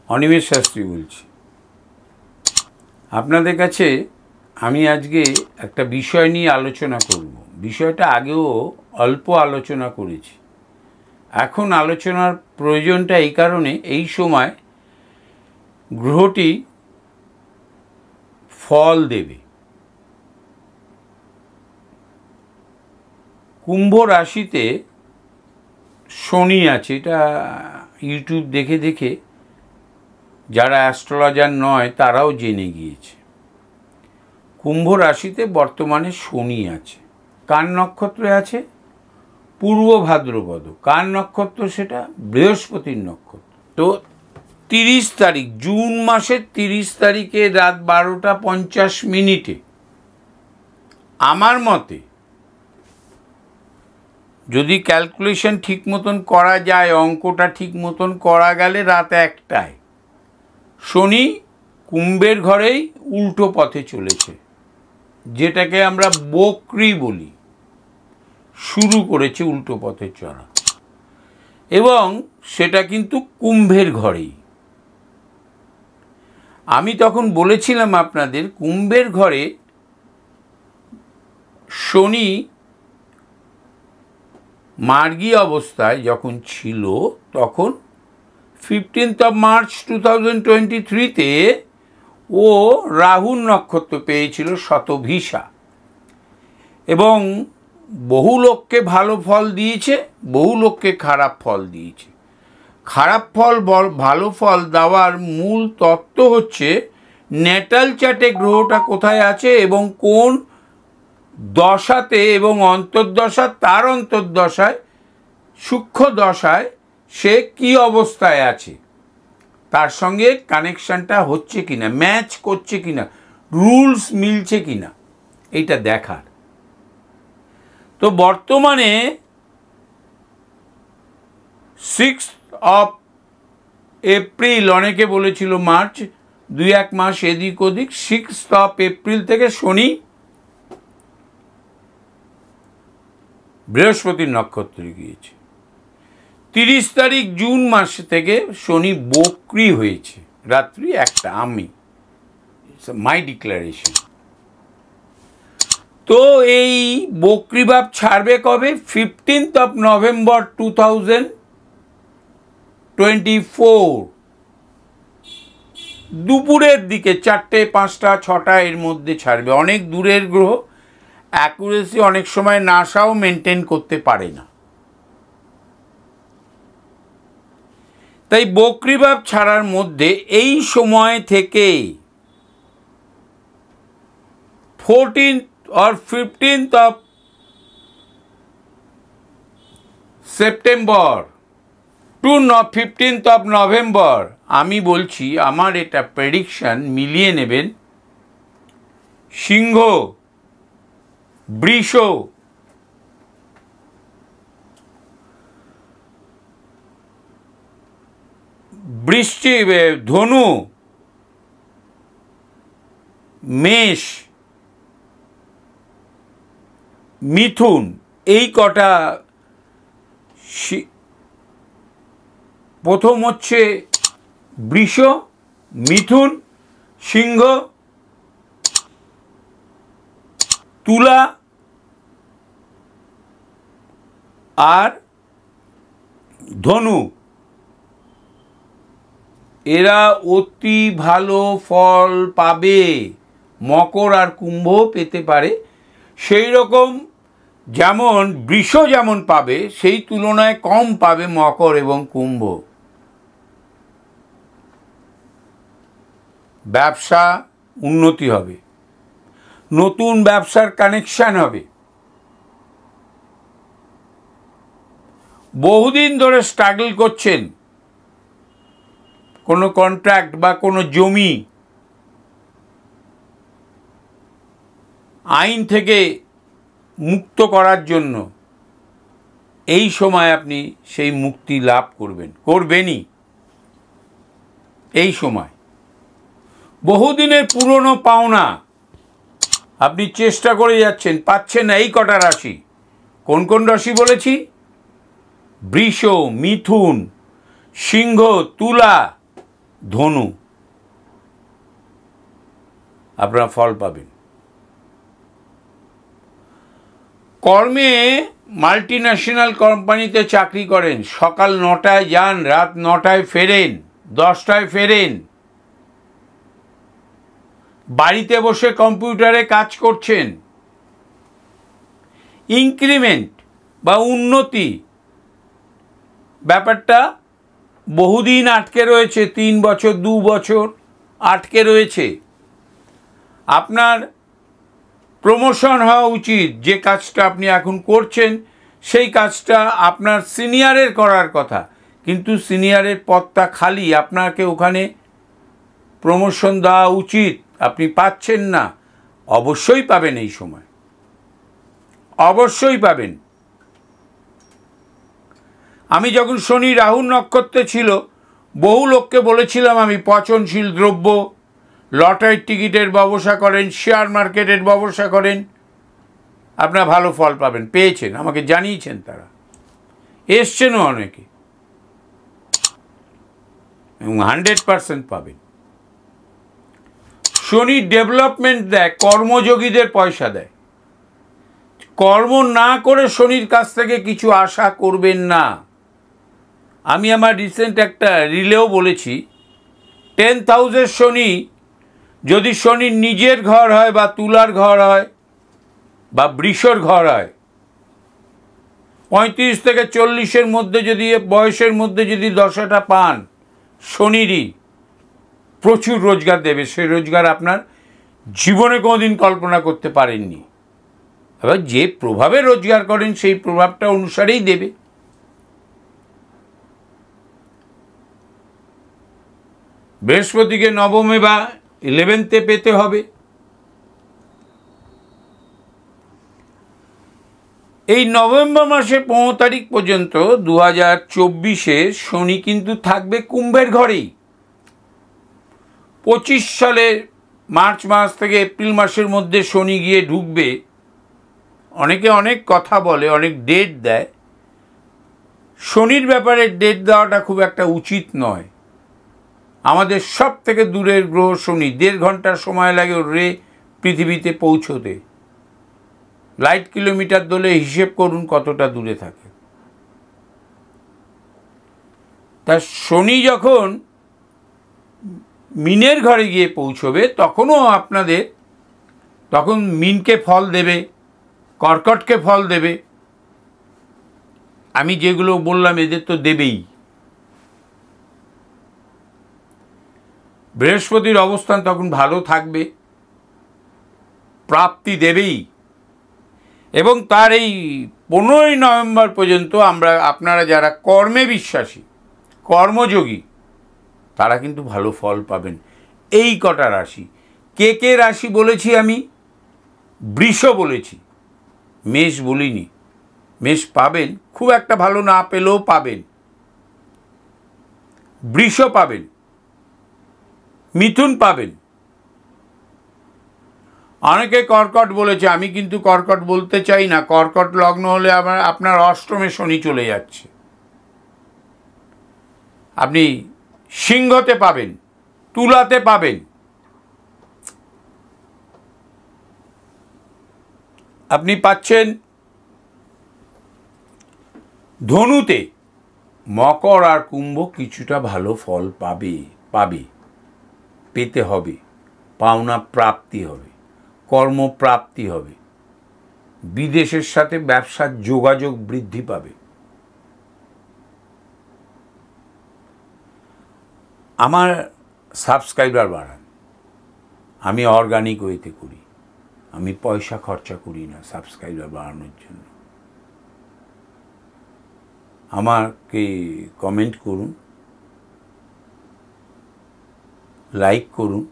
অনিমেষ শাস্ত্রী বলছি। আপনাদের কাছে আমি আজকে একটা বিষয় নিয়ে আলোচনা করব। বিষয়টা আগেও অল্প আলোচনা করেছি, এখন আলোচনার প্রয়োজনটা এই কারণে, এই সময় গ্রহটি ফল দেবে। কুম্ভ রাশিতে শনি আছে, এটা ইউটিউব দেখে দেখে যারা অ্যাস্ট্রোলজার নয় তারাও জেনে গিয়েছে। কুম্ভ রাশিতে বর্তমানে শনি আছে। কার নক্ষত্রে আছে? পূর্ব ভাদ্রপদ। কার নক্ষত্র সেটা? বৃহস্পতির নক্ষত্র। তো 30 তারিখ, জুন মাসের 30 তারিখে রাত 12:50 আমার মতে, যদি ক্যালকুলেশন ঠিক মতন করা যায়, অঙ্কটা ঠিক মতন করা গেলে রাত 1টায় শনি কুম্ভের ঘরেই উল্টো পথে চলেছে, যেটাকে আমরা বক্রি বলি, শুরু করেছে উল্টো পথে চলা, এবং সেটা কিন্তু কুম্ভের ঘরেই। আমি তখন বলেছিলাম আপনাদের, কুম্ভের ঘরে শনি মার্গী অবস্থায় যখন ছিল, তখন 15 মার্চ 2023-তে ও রাহুর নক্ষত্র পেয়েছিল শতভিসা, এবং বহু লোককে ভালো ফল দিয়েছে, বহু লোককে খারাপ ফল দিয়েছে। খারাপ ফল ভালো ফল দেওয়ার মূল তত্ত্ব হচ্ছে ন্যাটাল চার্টে গ্রহটা কোথায় আছে এবং কোন দশাতে, এবং অন্তর্দশা, তার অন্তর্দশায়, সূক্ষ্ম দশায় সে কি অবস্থায় আছে, তার সঙ্গে কানেকশনটা হচ্ছে কিনা, ম্যাচ করছে কিনা, রুলস মিলছে কিনা, এইটা দেখার। তো বর্তমানে 6 এপ্রিল, অনেকে বলেছিল মার্চ, 2-1 মাস এদিক ওদিক, 6 এপ্রিল থেকে শনি বৃহস্পতির নক্ষত্রে গিয়েছে। 30 তারিখ জুন মাস থেকে শনি বক্রি হয়েছে রাত্রি 1টা। আমি মাই ডিক্লারেশন। তো এই বক্রি ভাব ছাড়বে কবে? 15 নভেম্বর 2024 দুপুরের দিকে, 4টে, 5টা, 6টা এর মধ্যে ছাড়বে। অনেক দূরের গ্রহ, অ্যাকুরেসি অনেক সময় নাসাও মেনটেন করতে পারে না। তাই বক্রিভাব ছাড়ার মধ্যে এই সময় থেকে 14th or 15th September two 15th November, আমি বলছি, আমার এটা প্রেডিকশন, মিলিয়ে নেবেন। সিংহ, বৃষ, বৃশ্চিক, ধনু, মেষ, মিথুন, এই কটা। প্রথম হচ্ছে বৃষ, মিথুন, সিংহ, তুলা আর ধনু। এরা অতি ভালো ফল পাবে, মকর আর কুম্ভ পেতে পারে। সেই রকম যেমন বৃষ যেমন পাবে, সেই তুলনায় কম পাবে মকর এবং কুম্ভ। ব্যবসা উন্নতি হবে, নতুন ব্যবসার কানেকশন হবে। বহুদিন ধরে স্ট্রাগল করছেন কোনো কন্ট্রাক্ট বা কোনো জমি, আইন থেকে মুক্ত করার জন্য, এই সময় আপনি সেই মুক্তি লাভ করবেনই। এই সময় বহুদিনের পুরনো পাওনা আপনি চেষ্টা করে যাচ্ছেন, পাচ্ছেন না। এই কটা রাশি, কোন কোন রাশি বলেছি? বৃষ, মিথুন, সিংহ, তুলা, ধনু, আপনারা ফল পাবেন। কর্মে মাল্টি ন্যাশনাল কোম্পানিতে চাকরি করেন, সকাল 9টায় যান, রাত 9টায় ফেরেন, 10টায় ফেরেন, বাড়িতে বসে কম্পিউটারে কাজ করছেন, ইনক্রিমেন্ট বা উন্নতি ব্যাপারটা বহুদিন আটকে রয়েছে, 3 বছর 2 বছর আটকে রয়েছে। আপনার প্রমোশন হওয়া উচিত, যে কাজটা আপনি এখন করছেন সেই কাজটা আপনার সিনিয়রের করার কথা, কিন্তু সিনিয়রের পদটা খালি, আপনাকে ওখানে প্রমোশন দেওয়া উচিত, আপনি পাচ্ছেন না। অবশ্যই পাবেন, এই সময় অবশ্যই পাবেন। আমি যখন শনি রাহুর নক্ষত্রে ছিল, বহু লোককে বলেছিলাম আমি পচনশীল দ্রব্য, লটারির টিকিটের ব্যবসা করেন, শেয়ার মার্কেটের ব্যবসা করেন, আপনারা ভালো ফল পাবেন। পেয়েছেন, আমাকে জানিয়েছেন, তারা এসছেনও অনেকে, এবং 100% পাবেন। শনি ডেভেলপমেন্ট দেয়, কর্মযোগীদের পয়সা দেয়। কর্ম না করে শনির কাছ থেকে কিছু আশা করবেন না। আমি আমার রিসেন্ট একটা রিলেও বলেছি, 10th হাউসের শনি যদি শনির নিজের ঘর হয় বা তুলার ঘর হয় বা বৃষর ঘর হয়, 35 থেকে 40-এর মধ্যে যদি, বয়সের মধ্যে যদি দশাটা পান, শনিরই প্রচুর রোজগার দেবে। সেই রোজগার আপনার জীবনে কোনোদিন কল্পনা করতে পারেননি। এবার যে প্রভাবে রোজগার করেন সেই প্রভাবটা অনুসারেই দেবে। বৃহস্পতিকে নবমে বা 11th পেতে হবে। এই নভেম্বর মাসে 15 তারিখ পর্যন্ত 2024-এ শনি কিন্তু থাকবে কুম্ভের ঘরেই। 25 সালের মার্চ মাস থেকে এপ্রিল মাসের মধ্যে শনি গিয়ে ঢুকবে। অনেকে অনেক কথা বলে, অনেক ডেট দেয়। শনির ব্যাপারে ডেট দেওয়াটা খুব একটা উচিত নয়। আমাদের সব থেকে দূরের গ্রহ শনি, 1.5 ঘন্টা সময় লাগে ওর রে পৃথিবীতে পৌঁছতে। লাইট কিলোমিটার ধরে হিসেব করুন কতটা দূরে থাকে। তা শনি যখন মিনের ঘরে গিয়ে পৌঁছবে, তখনও আপনাদের, তখন মিনকে ফল দেবে, কর্কটকে ফল দেবে। আমি যেগুলো বললাম এদের তো দেবেই। বৃহস্পতির অবস্থান তখন ভালো থাকবে, প্রাপ্তি দেবেই। এবং তার এই 15ই নভেম্বর পর্যন্ত আপনারা যারা কর্মে বিশ্বাসী, কর্মযোগী, তারা কিন্তু ভালো ফল পাবেন। এই কটা রাশি। কে রাশি বলেছি আমি? বৃষ বলেছি, মেষ বলিনি। মেষ পাবেন, খুব একটা ভালো না পেলেও পাবেন। বৃষ পাবেন, মিথুন পাবেন। অনেকে কর্কট বলেছে, আমি কিন্তু কর্কট বলতে চাই না। কর্কট লগ্ন হলে আপনার অষ্টমে শনি চলে যাচ্ছে। আপনি সিংহতে পাবেন, তুলাতে পাবেন, আপনি পাচ্ছেন ধনুতে। মকর আর কুম্ভ কিছুটা ভালো ফল পেতে হবে। পাওনা প্রাপ্তি হবে, কর্মপ্রাপ্তি হবে, বিদেশের সাথে ব্যবসার যোগাযোগ বৃদ্ধি পাবে। আমার সাবস্ক্রাইবার বাড়ান। আমি অর্গানিক ওয়েতে করি, আমি পয়সা খরচা করি না সাবস্ক্রাইবার বাড়ানোর জন্য। আমাকে কমেন্ট করুন, লাইক করুন,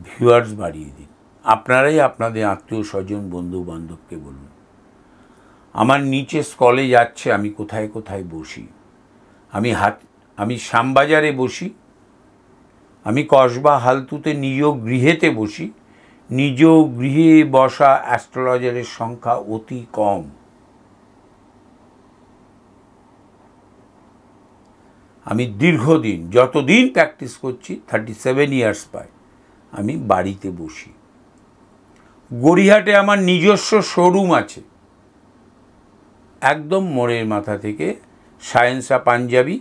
ভিউয়ার্স বাড়িয়ে দিন। আপনারাই আপনাদের আত্মীয় স্বজন, বন্ধু বান্ধবকে বলুন। আমার নিচে স্কলে যাচ্ছে আমি কোথায় কোথায় বসি। আমি শ্যামবাজারে বসি, আমি কসবা হালতুতে নিজ গৃহেতে বসি। নিজ গৃহে বসা অ্যাস্ট্রোলজারের সংখ্যা অতি কম। আমি দীর্ঘদিন যতদিন প্র্যাকটিস করছি 37 ইয়ার্স পায় আমি বাড়িতে বসি। গড়িয়াহাটে আমার নিজস্ব শোরুম আছে, একদম মোড়ের মাথা থেকে সায়েন্সা পাঞ্জাবি,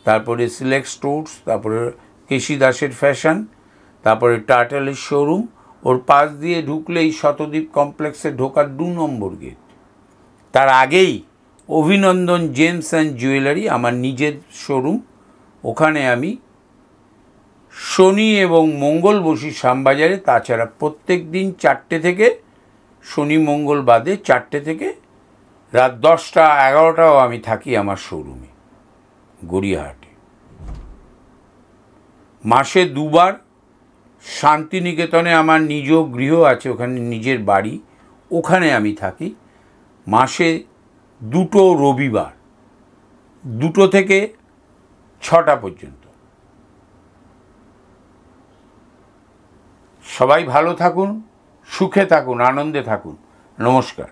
তারপরে সিলেক্ট স্টোর্স, তারপরে কেশি দাসের ফ্যাশন, তারপরে টার্টেলের শোরুম, ওর পাশ দিয়ে ঢুকলেই শতদ্বীপ কমপ্লেক্সে ঢোকার 2 নম্বর গেট। তার আগেই অভিনন্দন জেমস অ্যান্ড জুয়েলারি আমার নিজের শোরুম, ওখানে আমি শনি এবং মঙ্গল বসি শ্যামবাজারে। তাছাড়া প্রত্যেক দিন 4টে থেকে, শনি মঙ্গল বাদে 4টে থেকে রাত 10টা 11টাও আমি থাকি আমার শোরুমে গড়িয়াহাটে। মাসে 2বার শান্তিনিকেতনে আমার নিজ গৃহ আছে, ওখানে নিজের বাড়ি, ওখানে আমি থাকি। মাসে 2টো রবিবার 2টো থেকে 6টা পর্যন্ত। সবাই ভালো থাকুন, সুখে থাকুন, আনন্দে থাকুন। নমস্কার।